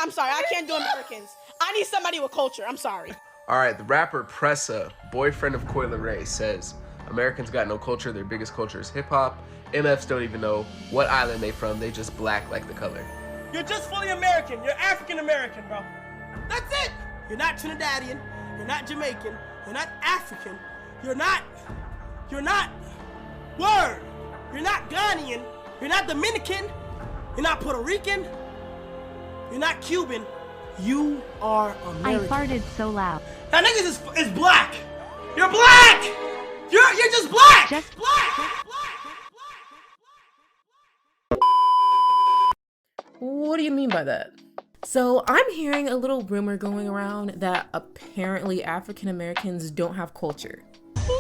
I'm sorry, I can't do Americans. I need somebody with culture. I'm sorry. All right, the rapper Pressa, boyfriend of Coi Leray, says Americans got no culture. Their biggest culture is hip hop. MFs don't even know what island they from. They just black like the color. You're just fully American. You're African American, bro. That's it. You're not Trinidadian. You're not Jamaican. You're not African. You're not word. You're not Ghanaian. You're not Dominican. You're not Puerto Rican. You're not Cuban. You are American. I farted so loud. That niggas is black. You're black. You're just black. Just black. What do you mean by that? So I'm hearing a little rumor going around that apparently African Americans don't have culture. Who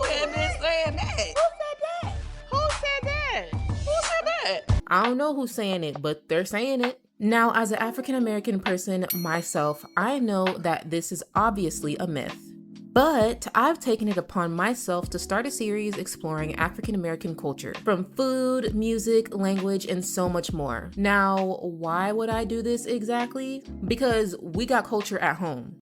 has been saying that? Who said that? Who said that? I don't know who's saying it, but they're saying it. Now, as an African American person myself, I know that this is obviously a myth. But I've taken it upon myself to start a series exploring African American culture, from food, music, language, and so much more. Now, why would I do this exactly? Because we got culture at home.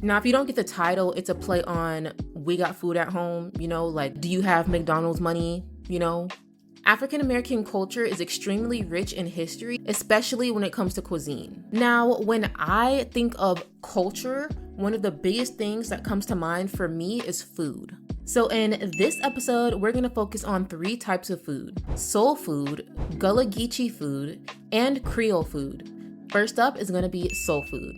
Now, if you don't get the title, it's a play on we got food at home, like, do you have McDonald's money? African American culture is extremely rich in history, especially when it comes to cuisine. Now, when I think of culture, one of the biggest things that comes to mind for me is food. So in this episode, we're gonna focus on 3 types of food: soul food, Gullah Geechee food, and Creole food. First up is gonna be soul food.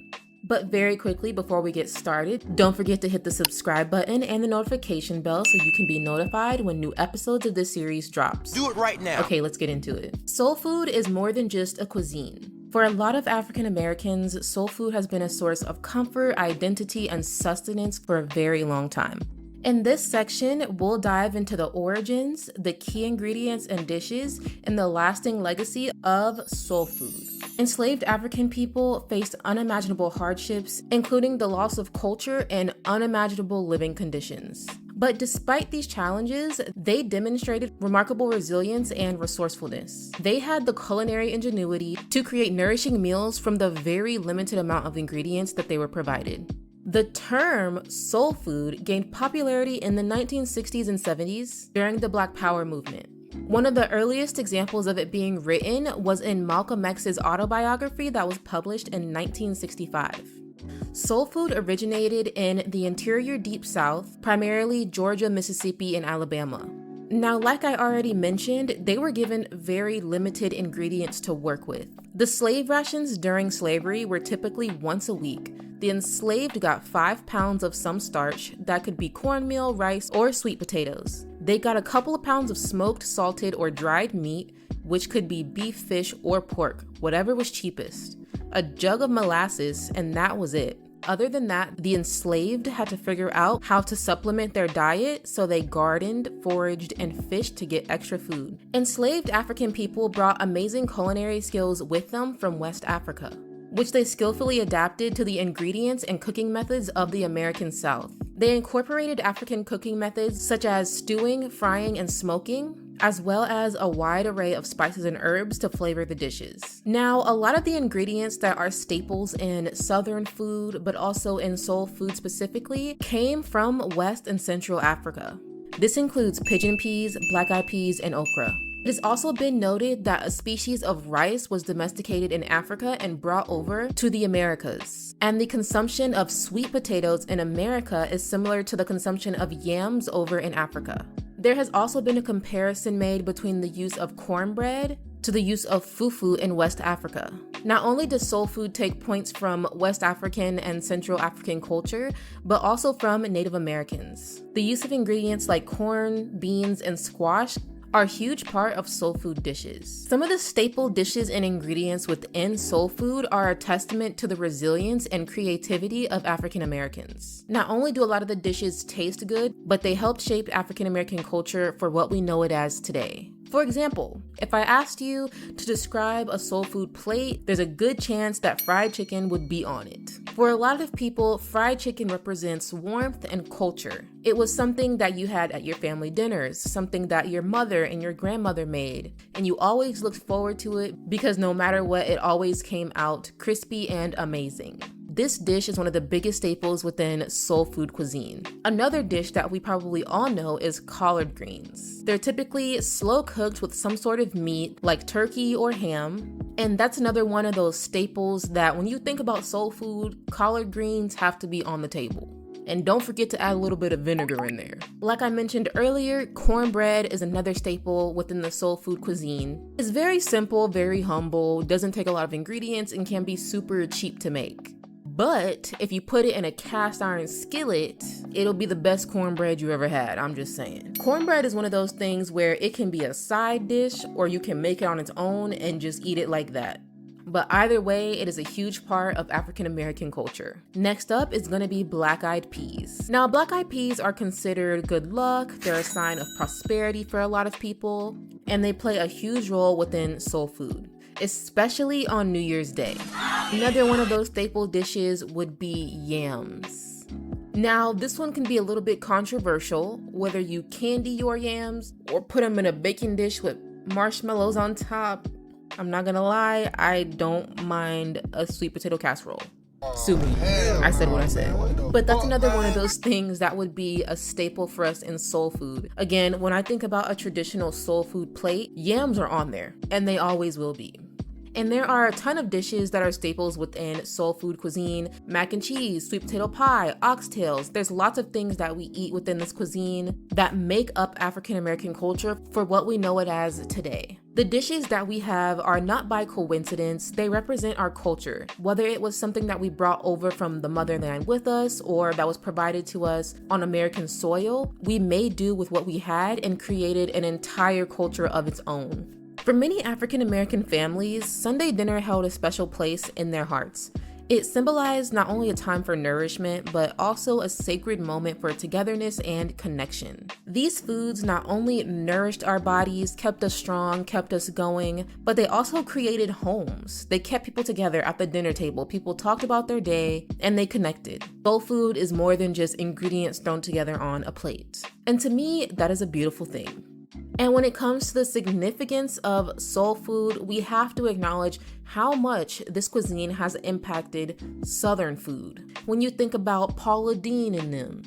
But very quickly, before we get started, don't forget to hit the subscribe button and the notification bell so you can be notified when new episodes of this series drops. Do it right now. Okay, let's get into it. Soul food is more than just a cuisine. For a lot of African Americans, soul food has been a source of comfort, identity, and sustenance for a very long time. In this section, we'll dive into the origins, the key ingredients and dishes, and the lasting legacy of soul food. Enslaved African people faced unimaginable hardships, including the loss of culture and unimaginable living conditions. But despite these challenges, they demonstrated remarkable resilience and resourcefulness. They had the culinary ingenuity to create nourishing meals from the very limited amount of ingredients that they were provided. The term soul food gained popularity in the 1960s and 70s during the Black Power movement. One of the earliest examples of it being written was in Malcolm X's autobiography that was published in 1965. Soul food originated in the interior Deep South, primarily Georgia, Mississippi, and Alabama. Now, like I already mentioned, they were given very limited ingredients to work with. The slave rations during slavery were typically once a week. The enslaved got 5 pounds of some starch that could be cornmeal, rice, or sweet potatoes. They got a couple of pounds of smoked, salted, or dried meat, which could be beef, fish, or pork, whatever was cheapest. A jug of molasses, and that was it. Other than that, the enslaved had to figure out how to supplement their diet, so they gardened, foraged, and fished to get extra food. Enslaved African people brought amazing culinary skills with them from West Africa, which they skillfully adapted to the ingredients and cooking methods of the American South. They incorporated African cooking methods such as stewing, frying, and smoking, as well as a wide array of spices and herbs to flavor the dishes. Now, a lot of the ingredients that are staples in Southern food, but also in soul food specifically, came from West and Central Africa. This includes pigeon peas, black-eyed peas, and okra. It has also been noted that a species of rice was domesticated in Africa and brought over to the Americas. And the consumption of sweet potatoes in America is similar to the consumption of yams over in Africa. There has also been a comparison made between the use of cornbread to the use of fufu in West Africa. Not only does soul food take points from West African and Central African culture, but also from Native Americans. The use of ingredients like corn, beans, and squash are a huge part of soul food dishes. Some of the staple dishes and ingredients within soul food are a testament to the resilience and creativity of African Americans. Not only do a lot of the dishes taste good, but they helped shape African American culture for what we know it as today. For example, if I asked you to describe a soul food plate, there's a good chance that fried chicken would be on it. For a lot of people, fried chicken represents warmth and culture. It was something that you had at your family dinners, something that your mother and your grandmother made, and you always looked forward to it because no matter what, it always came out crispy and amazing. This dish is one of the biggest staples within soul food cuisine. Another dish that we probably all know is collard greens. They're typically slow cooked with some sort of meat like turkey or ham. And that's another one of those staples that when you think about soul food, collard greens have to be on the table. And don't forget to add a little bit of vinegar in there. Like I mentioned earlier, cornbread is another staple within the soul food cuisine. It's very simple, very humble, doesn't take a lot of ingredients, and can be super cheap to make. But if you put it in a cast iron skillet, it'll be the best cornbread you ever had, I'm just saying. Cornbread is one of those things where it can be a side dish or you can make it on its own and just eat it like that. But either way, it is a huge part of African American culture. Next up is gonna be black-eyed peas. Now, black-eyed peas are considered good luck, they're a sign of prosperity for a lot of people, and they play a huge role within soul food, especially on New Year's Day. Another one of those staple dishes would be yams. Now, this one can be a little bit controversial, whether you candy your yams or put them in a baking dish with marshmallows on top. I'm not gonna lie, I don't mind a sweet potato casserole. Sue me, I said what I said. But that's another one of those things that would be a staple for us in soul food. Again, when I think about a traditional soul food plate, yams are on there, and they always will be. And there are a ton of dishes that are staples within soul food cuisine. Mac and cheese, sweet potato pie, oxtails. There's lots of things that we eat within this cuisine that make up African American culture for what we know it as today. The dishes that we have are not by coincidence, they represent our culture. Whether it was something that we brought over from the motherland with us or that was provided to us on American soil, we made do with what we had and created an entire culture of its own. For many African American families, Sunday dinner held a special place in their hearts. It symbolized not only a time for nourishment, but also a sacred moment for togetherness and connection. These foods not only nourished our bodies, kept us strong, kept us going, but they also created homes. They kept people together at the dinner table. People talked about their day, and they connected. Soul food is more than just ingredients thrown together on a plate. And to me, that is a beautiful thing. And when it comes to the significance of soul food, we have to acknowledge how much this cuisine has impacted Southern food. When you think about Paula Deen and them,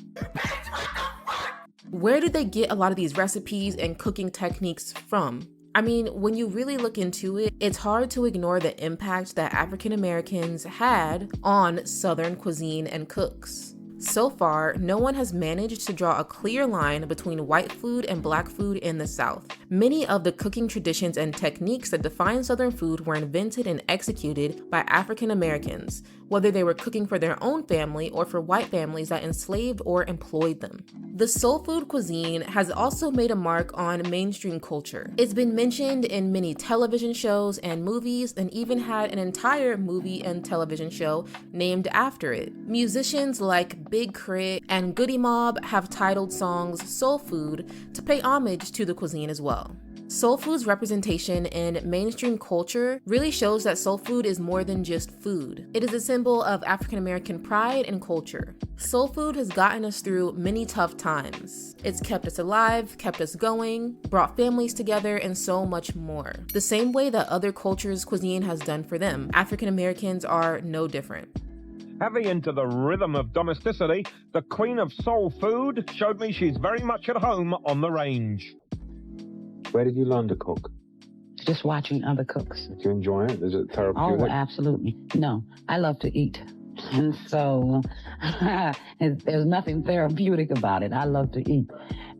where did they get a lot of these recipes and cooking techniques from? I mean, when you really look into it, it's hard to ignore the impact that African Americans had on Southern cuisine and cooks. So far, no one has managed to draw a clear line between white food and black food in the South. Many of the cooking traditions and techniques that define Southern food were invented and executed by African Americans, whether they were cooking for their own family or for white families that enslaved or employed them. The soul food cuisine has also made a mark on mainstream culture. It's been mentioned in many television shows and movies, and even had an entire movie and television show named after it. Musicians like Big Crit and Goody Mob have titled songs Soul Food to pay homage to the cuisine as well. Soul food's representation in mainstream culture really shows that soul food is more than just food. It is a symbol of African American pride and culture. Soul food has gotten us through many tough times. It's kept us alive, kept us going, brought families together, and so much more. The same way that other cultures' cuisine has done for them, African Americans are no different. Heavy into the rhythm of domesticity, the queen of soul food showed me she's very much at home on the range. Where did you learn to cook? Just watching other cooks. Do you enjoy it? Is it therapeutic? Oh, absolutely. No, I love to eat. And so there's nothing therapeutic about it. I love to eat.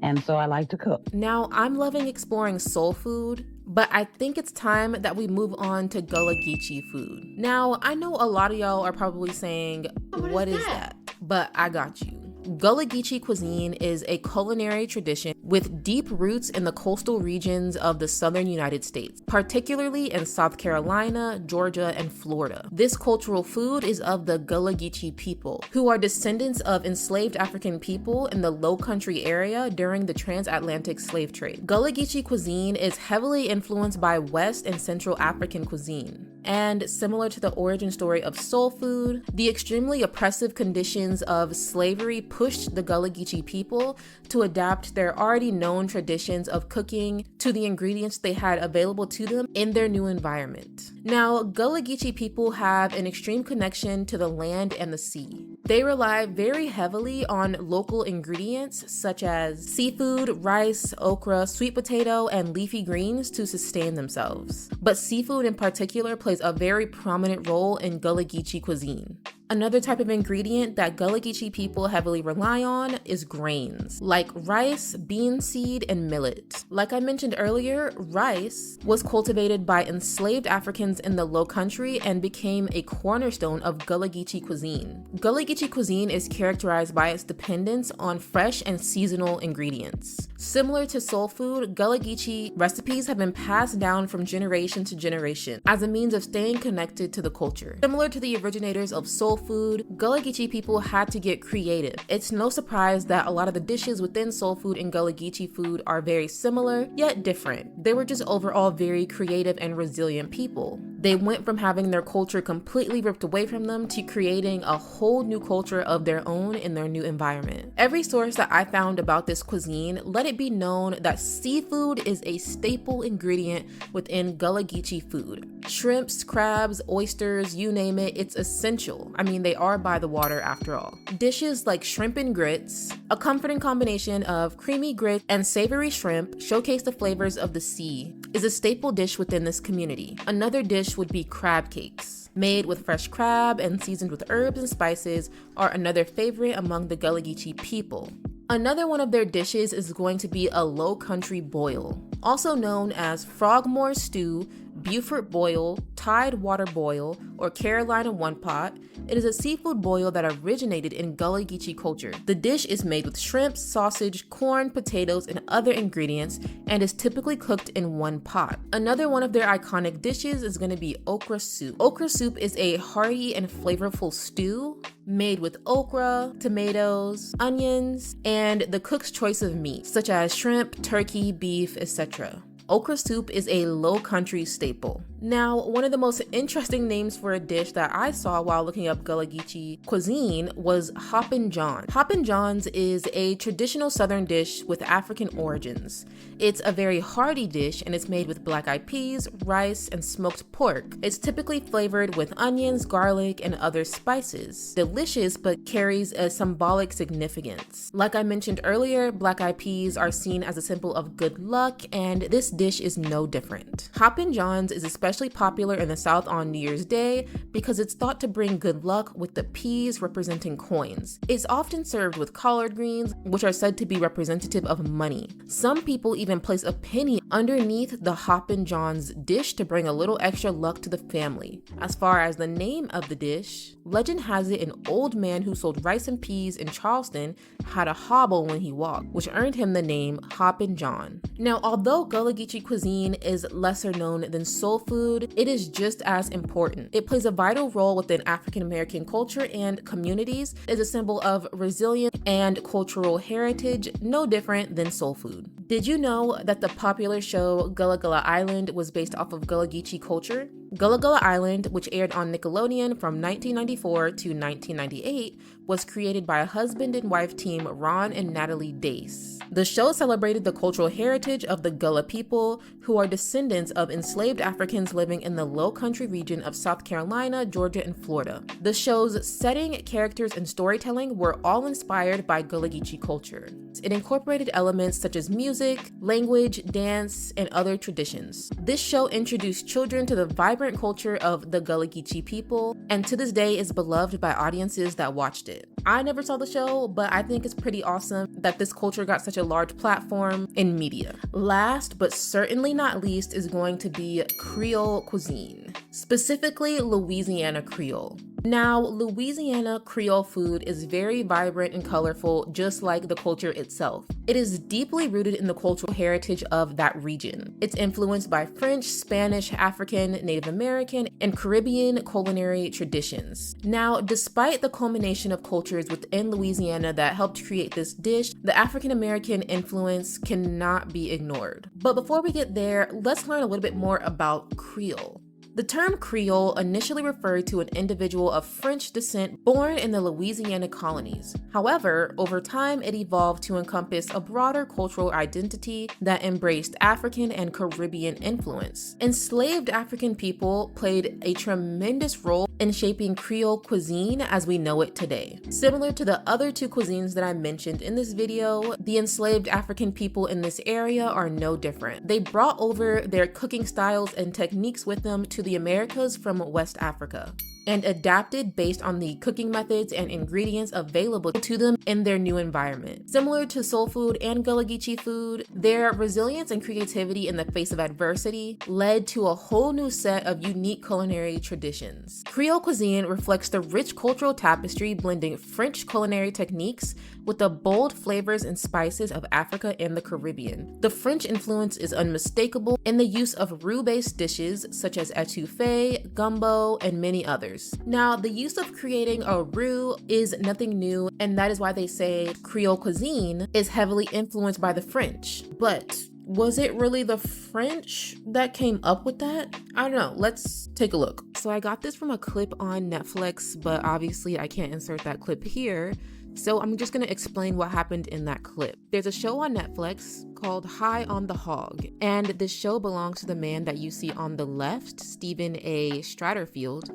And so I like to cook. Now, I'm loving exploring soul food, but I think it's time that we move on to Gullah Geechee food. Now, I know a lot of y'all are probably saying, what is that? But I got you. Gullah Geechee cuisine is a culinary tradition with deep roots in the coastal regions of the southern United States, particularly in South Carolina, Georgia, and Florida. This cultural food is of the Gullah Geechee people, who are descendants of enslaved African people in the Low Country area during the transatlantic slave trade. Gullah Geechee cuisine is heavily influenced by West and Central African cuisine. And similar to the origin story of soul food, the extremely oppressive conditions of slavery pushed the Gullah Geechee people to adapt their already known traditions of cooking to the ingredients they had available to them in their new environment. Now, Gullah Geechee people have an extreme connection to the land and the sea. They rely very heavily on local ingredients such as seafood, rice, okra, sweet potato, and leafy greens to sustain themselves. But seafood in particular plays a very prominent role in Gullah Geechee cuisine. Another type of ingredient that Gullah Geechee people heavily rely on is grains, like rice, bean seed, and millet. Like I mentioned earlier, rice was cultivated by enslaved Africans in the Low Country and became a cornerstone of Gullah Geechee cuisine. Gullah Geechee cuisine is characterized by its dependence on fresh and seasonal ingredients. Similar to soul food, Gullah Geechee recipes have been passed down from generation to generation as a means of staying connected to the culture. Similar to the originators of soul food, Gullah Geechee people had to get creative. It's no surprise that a lot of the dishes within soul food and Gullah Geechee food are very similar, yet different. They were just overall very creative and resilient people. They went from having their culture completely ripped away from them to creating a whole new culture of their own in their new environment. Every source that I found about this cuisine let it be known that seafood is a staple ingredient within Gullah Geechee food. Shrimps, crabs, oysters, you name it, it's essential. I mean, they are by the water after all. Dishes like shrimp and grits, a comforting combination of creamy grits and savory shrimp, showcase the flavors of the sea, is a staple dish within this community. Another dish would be crab cakes. Made with fresh crab and seasoned with herbs and spices are another favorite among the Gullah Geechee people. Another one of their dishes is going to be a Low Country boil, also known as Frogmore stew, Beaufort boil, Tidewater boil, or Carolina one pot. It is a seafood boil that originated in Gullah Geechee culture. The dish is made with shrimp, sausage, corn, potatoes, and other ingredients, and is typically cooked in one pot. Another one of their iconic dishes is going to be okra soup. Okra soup is a hearty and flavorful stew made with okra, tomatoes, onions, and the cook's choice of meat, such as shrimp, turkey, beef, etc. Okra soup is a Low Country staple. Now, one of the most interesting names for a dish that I saw while looking up Gullah Geechee cuisine was Hoppin' John. Hoppin' John's is a traditional Southern dish with African origins. It's a very hearty dish and it's made with black-eyed peas, rice, and smoked pork. It's typically flavored with onions, garlic, and other spices. Delicious, but carries a symbolic significance. Like I mentioned earlier, black-eyed peas are seen as a symbol of good luck, and this dish is no different. Hoppin' John's is especially popular in the South on New Year's Day because it's thought to bring good luck with the peas representing coins. It's often served with collard greens, which are said to be representative of money. Some people even place a penny underneath the Hoppin' John's dish to bring a little extra luck to the family. As far as the name of the dish, legend has it an old man who sold rice and peas in Charleston had a hobble when he walked, which earned him the name Hoppin' John. Now, although Gullah Geechee cuisine is lesser known than soul food, it is just as important. It plays a vital role within African American culture and communities, is a symbol of resilience and cultural heritage, no different than soul food. Did you know that the popular show Gullah Gullah Island was based off of Gullah Geechee culture? Gullah Gullah Island, which aired on Nickelodeon from 1994 to 1998, was created by a husband and wife team, Ron and Natalie Dace. The show celebrated the cultural heritage of the Gullah people, who are descendants of enslaved Africans living in the Low Country region of South Carolina, Georgia, and Florida. The show's setting, characters, and storytelling were all inspired by Gullah Geechee culture. It incorporated elements such as music, language, dance, and other traditions. This show introduced children to the vibrant culture of the Gullah Geechee people, and to this day is beloved by audiences that watched it. I never saw the show, but I think it's pretty awesome that this culture got such a large platform in media. Last, but certainly not least, is going to be Creole cuisine, specifically Louisiana Creole. Now, Louisiana Creole food is very vibrant and colorful, just like the culture itself. It is deeply rooted in the cultural heritage of that region. It's influenced by French, Spanish, African, Native American, and Caribbean culinary traditions. Now, despite the culmination of cultures within Louisiana that helped create this dish, the African American influence cannot be ignored. But before we get there, let's learn a little bit more about Creole. The term Creole initially referred to an individual of French descent born in the Louisiana colonies. However, over time it evolved to encompass a broader cultural identity that embraced African and Caribbean influence. Enslaved African people played a tremendous role in shaping Creole cuisine as we know it today. Similar to the other two cuisines that I mentioned in this video, the enslaved African people in this area are no different. They brought over their cooking styles and techniques with them to the Americas from West Africa and adapted based on the cooking methods and ingredients available to them in their new environment. Similar to soul food and Gullah Geechee food, their resilience and creativity in the face of adversity led to a whole new set of unique culinary traditions. Creole cuisine reflects the rich cultural tapestry blending French culinary techniques with the bold flavors and spices of Africa and the Caribbean. The French influence is unmistakable in the use of roux-based dishes such as etouffee, gumbo, and many others. Now, the use of creating a roux is nothing new, and that is why they say Creole cuisine is heavily influenced by the French. But was it really the French that came up with that? I don't know. Let's take a look. So I got this from a clip on Netflix, but obviously I can't insert that clip here. So I'm just gonna explain what happened in that clip. There's a show on Netflix called High on the Hog, and this show belongs to the man that you see on the left, Stephen A. Stratterfield.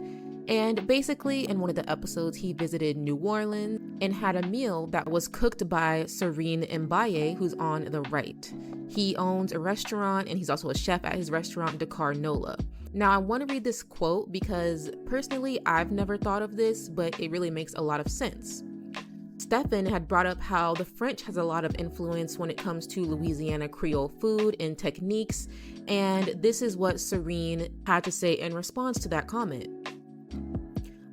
And basically, in one of the episodes, he visited New Orleans and had a meal that was cooked by Serene Mbaye, who's on the right. He owns a restaurant and he's also a chef at his restaurant, Dakar Nola. Now, I want to read this quote because personally, I've never thought of this, but it really makes a lot of sense. Stephen had brought up how the French has a lot of influence when it comes to Louisiana Creole food and techniques, and this is what Serene had to say in response to that comment.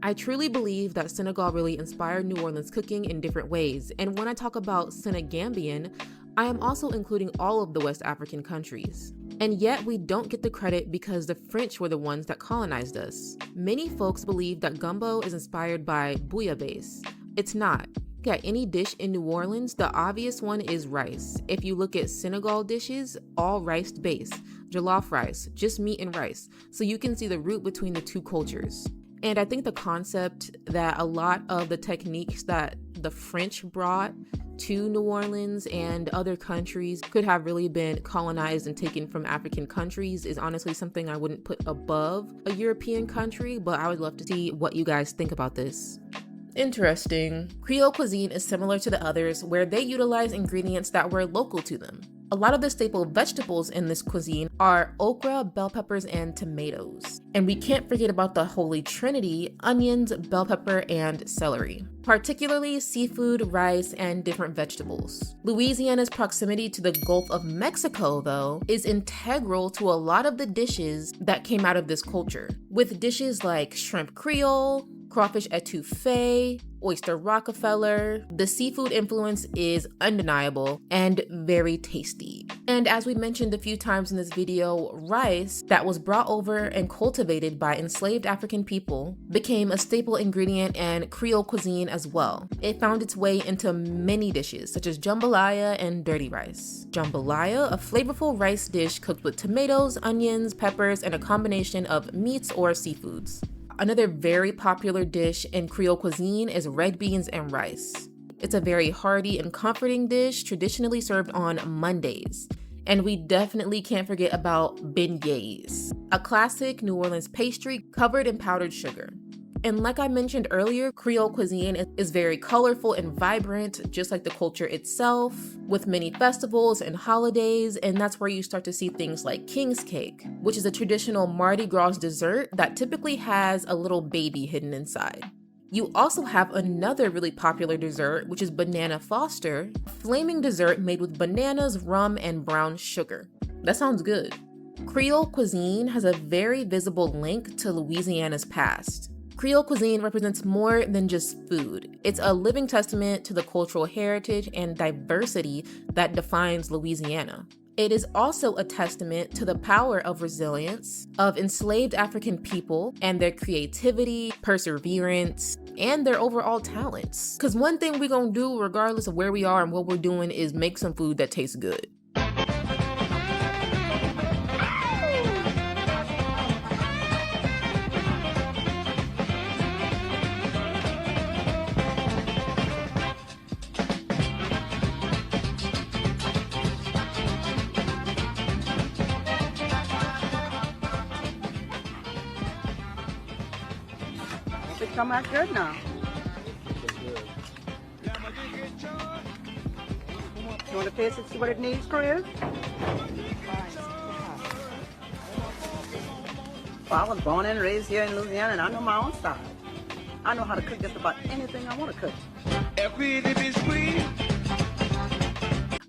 I truly believe that Senegal really inspired New Orleans cooking in different ways, and when I talk about Senegambian, I am also including all of the West African countries. And yet we don't get the credit because the French were the ones that colonized us. Many folks believe that gumbo is inspired by bouillabaisse. It's not. At any dish in New Orleans, the obvious one is rice. If you look at Senegal dishes, all rice based, jollof rice, just meat and rice. So you can see the root between the two cultures. And I think the concept that a lot of the techniques that the French brought to New Orleans and other countries could have really been colonized and taken from African countries is honestly something I wouldn't put above a European country, but I would love to see what you guys think about this. Interesting. Creole cuisine is similar to the others where they utilize ingredients that were local to them. A lot of the staple vegetables in this cuisine are okra, bell peppers, and tomatoes. And we can't forget about the holy trinity, onions, bell pepper, and celery. Particularly seafood, rice, and different vegetables. Louisiana's proximity to the Gulf of Mexico, though, is integral to a lot of the dishes that came out of this culture. With dishes like shrimp Creole, crawfish etouffee, oyster Rockefeller, the seafood influence is undeniable and very tasty. And as we mentioned a few times in this video, rice that was brought over and cultivated by enslaved African people became a staple ingredient in Creole cuisine as well. It found its way into many dishes such as jambalaya and dirty rice. Jambalaya, a flavorful rice dish cooked with tomatoes, onions, peppers, and a combination of meats or seafoods. Another very popular dish in Creole cuisine is red beans and rice. It's a very hearty and comforting dish traditionally served on Mondays. And we definitely can't forget about beignets, a classic New Orleans pastry covered in powdered sugar. And like I mentioned earlier, Creole cuisine is very colorful and vibrant, just like the culture itself, with many festivals and holidays, and that's where you start to see things like King's Cake, which is a traditional Mardi Gras dessert that typically has a little baby hidden inside. You also have another really popular dessert, which is Banana Foster, a flaming dessert made with bananas, rum, and brown sugar. That sounds good. Creole cuisine has a very visible link to Louisiana's past. Creole cuisine represents more than just food. It's a living testament to the cultural heritage and diversity that defines Louisiana. It is also a testament to the power of resilience of enslaved African people and their creativity, perseverance, and their overall talents. Because one thing we're gonna do, regardless of where we are and what we're doing, is make some food that tastes good. It come out good now. You want to taste it, see what it needs, Chris? Well, I was born and raised here in Louisiana, and I know my own style. I know how to cook just about anything I want to cook.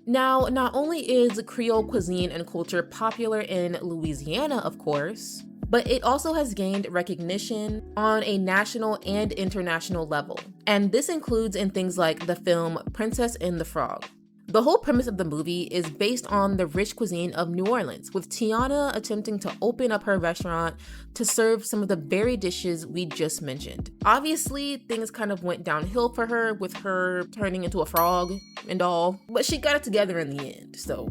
Now, not only is Creole cuisine and culture popular in Louisiana, of course, but it also has gained recognition on a national and international level. And this includes in things like the film Princess and the Frog. The whole premise of the movie is based on the rich cuisine of New Orleans, with Tiana attempting to open up her restaurant to serve some of the very dishes we just mentioned. Obviously, things kind of went downhill for her with her turning into a frog and all, but she got it together in the end, so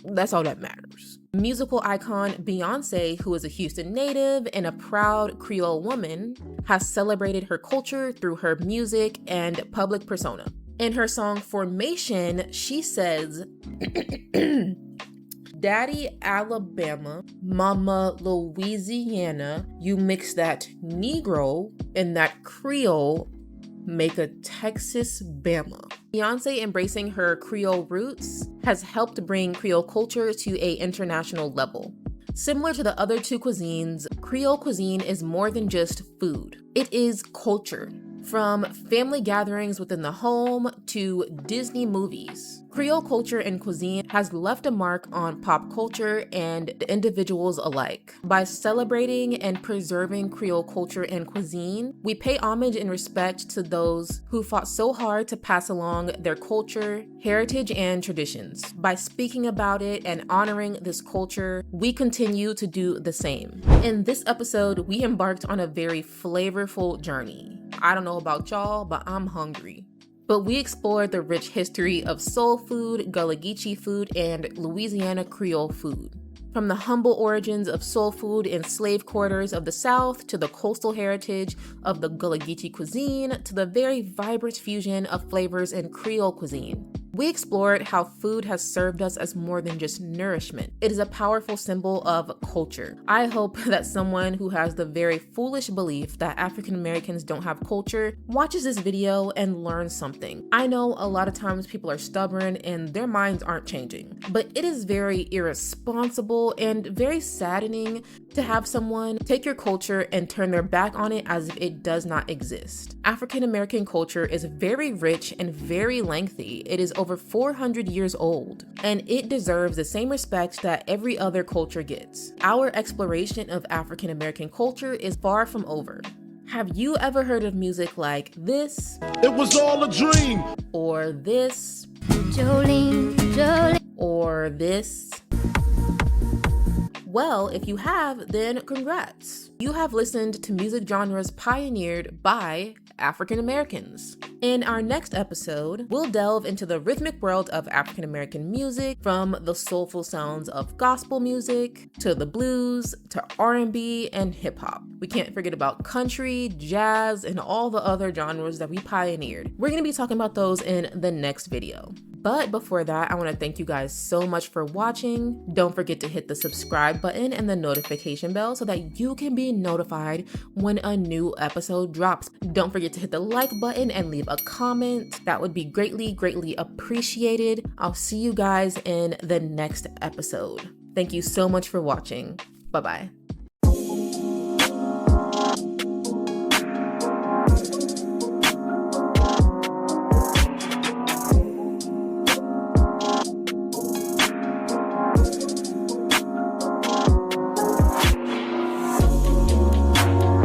that's all that matters. Musical icon Beyonce, who is a Houston native and a proud Creole woman, has celebrated her culture through her music and public persona. In her song Formation, she says, Daddy Alabama, Mama Louisiana, you mix that Negro and that Creole, make a Texas Bama. Beyonce embracing her Creole roots has helped bring Creole culture to an international level. Similar to the other two cuisines, Creole cuisine is more than just food. It is culture. From family gatherings within the home to Disney movies, Creole culture and cuisine has left a mark on pop culture and individuals alike. By celebrating and preserving Creole culture and cuisine, we pay homage and respect to those who fought so hard to pass along their culture, heritage, and traditions. By speaking about it and honoring this culture, we continue to do the same. In this episode, we embarked on a very flavorful journey. I don't know about y'all, but I'm hungry. But we explored the rich history of soul food, Gullah Geechee food, and Louisiana Creole food. From the humble origins of soul food in slave quarters of the South to the coastal heritage of the Gullah Geechee cuisine to the very vibrant fusion of flavors in Creole cuisine. We explored how food has served us as more than just nourishment. It is a powerful symbol of culture. I hope that someone who has the very foolish belief that African Americans don't have culture watches this video and learns something. I know a lot of times people are stubborn and their minds aren't changing, but it is very irresponsible and very saddening to have someone take your culture and turn their back on it as if it does not exist. African American culture is very rich and very lengthy. It is over 400 years old, and it deserves the same respect that every other culture gets. Our exploration of African American culture is far from over. Have you ever heard of music like this? It was all a dream. Or this? Jolene, Jolene. Or this? Well, if you have, then congrats. You have listened to music genres pioneered by African Americans. In our next episode, we'll delve into the rhythmic world of African American music, from the soulful sounds of gospel music to the blues to R&B and hip hop. We can't forget about country, jazz, and all the other genres that we pioneered. We're going to be talking about those in the next video. But before that, I want to thank you guys so much for watching. Don't forget to hit the subscribe button and the notification bell so that you can be notified when a new episode drops. Don't forget to hit the like button and leave a comment. That would be greatly appreciated. I'll see you guys in the next episode. Thank you so much for watching. Bye-bye.